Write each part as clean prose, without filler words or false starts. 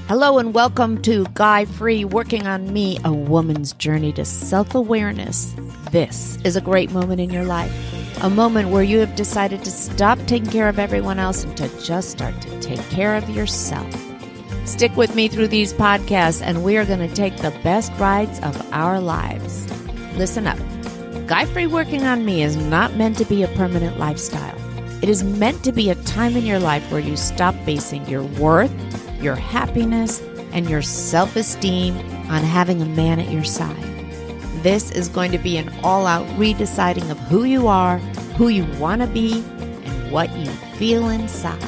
Hello and welcome to Guy Free Working on Me, a woman's journey to self-awareness. This is a great moment in your life, a moment where you have decided to stop taking care of everyone else and to just start to take care of yourself. Stick with me through these podcasts and we are going to take the best rides of our lives. Listen up. Guy Free Working on Me is not meant to be a permanent lifestyle. It is meant to be a time in your life where you stop basing your worth, your happiness, and your self-esteem on having a man at your side. This is going to be an all-out redeciding of who you are, who you want to be, and what you feel inside.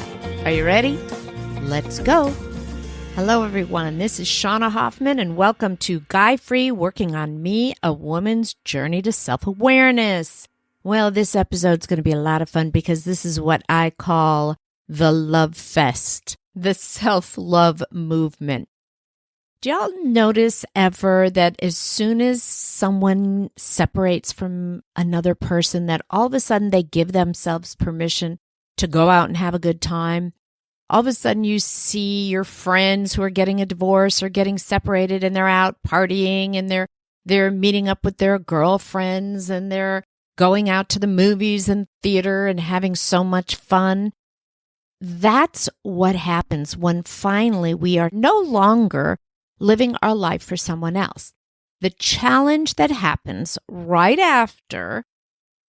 Are you ready? Let's go. Hello, everyone. This is Shauna Hoffman, and welcome to Guy Free Working on Me, a woman's journey to self-awareness. Well, this episode's going to be a lot of fun because this is what I call the Love Fest. The self-love movement. Do y'all notice ever that as soon as someone separates from another person, that all of a sudden they give themselves permission to go out and have a good time? All of a sudden you see your friends who are getting a divorce or getting separated and they're out partying and they're meeting up with their girlfriends and they're going out to the movies and theater and having so much fun. That's what happens when finally we are no longer living our life for someone else. The challenge that happens right after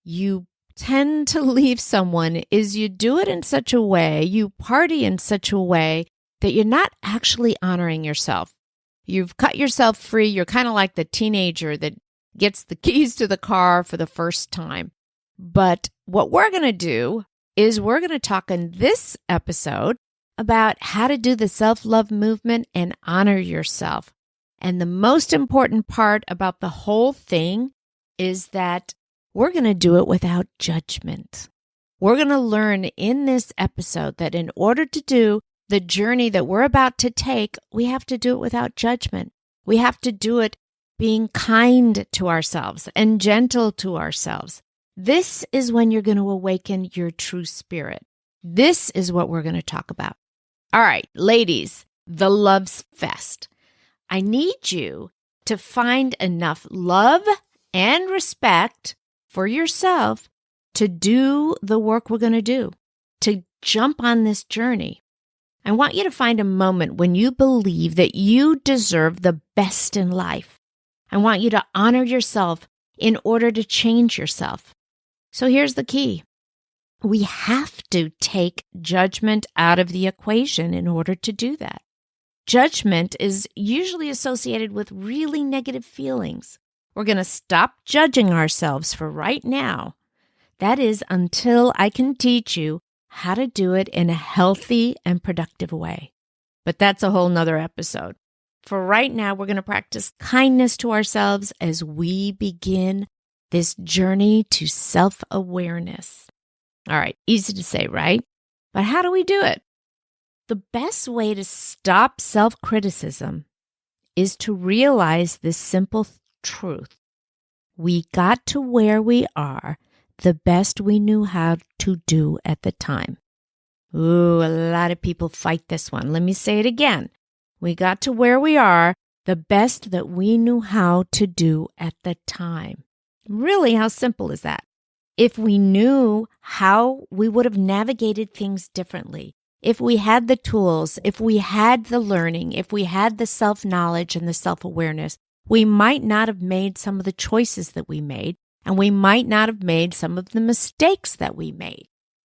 you tend to leave someone is you do it in such a way, you party in such a way that you're not actually honoring yourself. You've cut yourself free. You're kind of like the teenager that gets the keys to the car for the first time. But what we're going to do is we're going to talk in this episode about how to do the self-love movement and honor yourself. And the most important part about the whole thing is that we're going to do it without judgment. We're going to learn in this episode that in order to do the journey that we're about to take, we have to do it without judgment. We have to do it being kind to ourselves and gentle to ourselves. This is when you're going to awaken your true spirit. This is what we're going to talk about. All right, ladies, the Love's Fest. I need you to find enough love and respect for yourself to do the work we're going to do, to jump on this journey. I want you to find a moment when you believe that you deserve the best in life. I want you to honor yourself in order to change yourself. So here's the key. We have to take judgment out of the equation in order to do that. Judgment is usually associated with really negative feelings. We're going to stop judging ourselves for right now. That is until I can teach you how to do it in a healthy and productive way. But that's a whole nother episode. For right now, we're going to practice kindness to ourselves as we begin this journey to self-awareness. All right, easy to say, right? But how do we do it? The best way to stop self-criticism is to realize this simple truth. We got to where we are the best we knew how to do at the time. Ooh, a lot of people fight this one. Let me say it again. We got to where we are the best that we knew how to do at the time. Really, how simple is that? If we knew how, we would have navigated things differently. If we had the tools, if we had the learning, if we had the self-knowledge and the self-awareness, we might not have made some of the choices that we made, and we might not have made some of the mistakes that we made.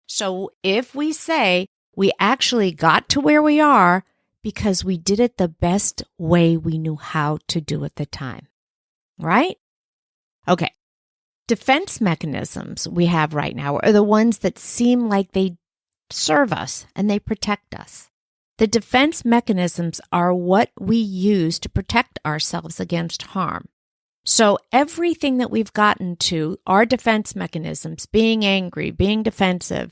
So if we say we actually got to where we are because we did it the best way we knew how to do at the time, right? Okay. Defense mechanisms we have right now are the ones that seem like they serve us and they protect us. The defense mechanisms are what we use to protect ourselves against harm. So everything that we've gotten to are defense mechanisms, being angry, being defensive,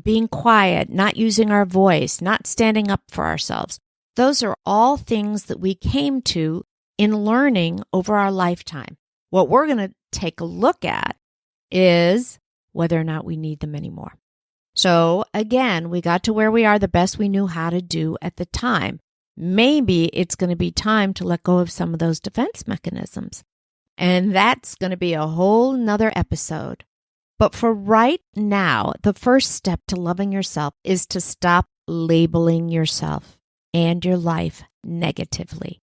being quiet, not using our voice, not standing up for ourselves. Those are all things that we came to in learning over our lifetime. What we're going to take a look at is whether or not we need them anymore. So again, we got to where we are the best we knew how to do at the time. maybe it's going to be time to let go of some of those defense mechanisms. And that's going to be a whole nother episode. But for right now, the first step to loving yourself is to stop labeling yourself and your life negatively.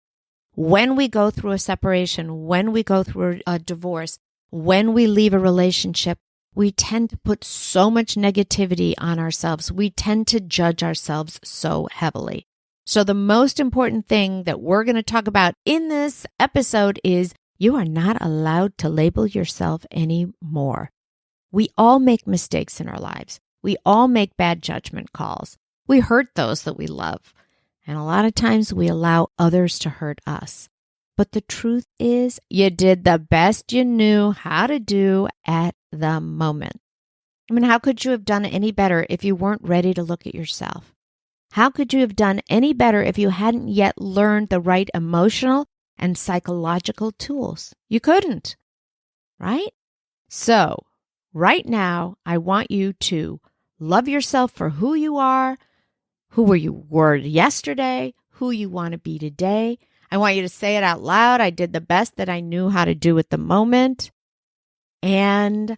When we go through a separation, when we go through a divorce, when we leave a relationship, we tend to put so much negativity on ourselves. We tend to judge ourselves so heavily. So the most important thing that we're going to talk about in this episode is you are not allowed to label yourself anymore. We all make mistakes in our lives. We all make bad judgment calls. We hurt those that we love. And a lot of times we allow others to hurt us. But the truth is, you did the best you knew how to do at the moment. I mean, how could you have done any better if you weren't ready to look at yourself? How could you have done any better if you hadn't yet learned the right emotional and psychological tools? You couldn't, right? So, right now, I want you to love yourself for who you are, who you were yesterday, who you want to be today. I want you to say it out loud. I did the best that I knew how to do at the moment. And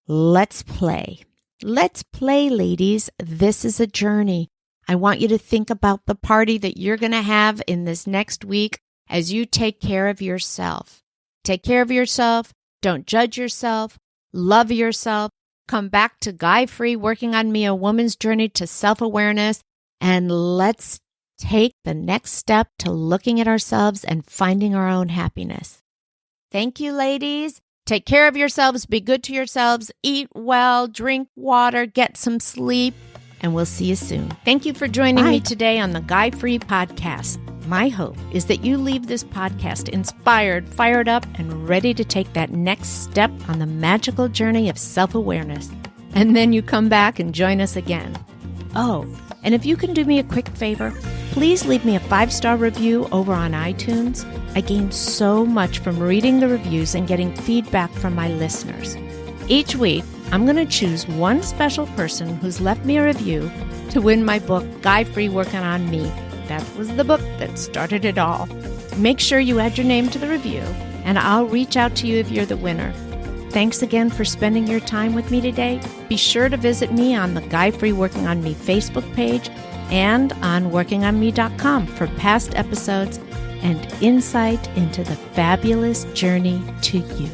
let's play. Let's play, ladies. This is a journey. I want you to think about the party that you're going to have in this next week as you take care of yourself. Take care of yourself. Don't judge yourself. Love yourself. Come back to Guy Free, Working on Me, a woman's journey to self-awareness. And let's take the next step to looking at ourselves and finding our own happiness. Thank you, ladies. Take care of yourselves. Be good to yourselves. Eat well. Drink water. Get some sleep. And we'll see you soon. Thank you for joining me today on the Guy Free Podcast. My hope is that you leave this podcast inspired, fired up, and ready to take that next step on the magical journey of self-awareness. And then you come back and join us again. Oh, and if you can do me a quick favor, please leave me a 5-star review over on iTunes. I gain so much from reading the reviews and getting feedback from my listeners. Each week, I'm going to choose one special person who's left me a review to win my book, Guy Free, Working on Me. That was the book that started it all. Make sure you add your name to the review, and I'll reach out to you if you're the winner. Thanks again for spending your time with me today. Be sure to visit me on the Guy Free Working on Me Facebook page and on workingonme.com for past episodes and insight into the fabulous journey to you.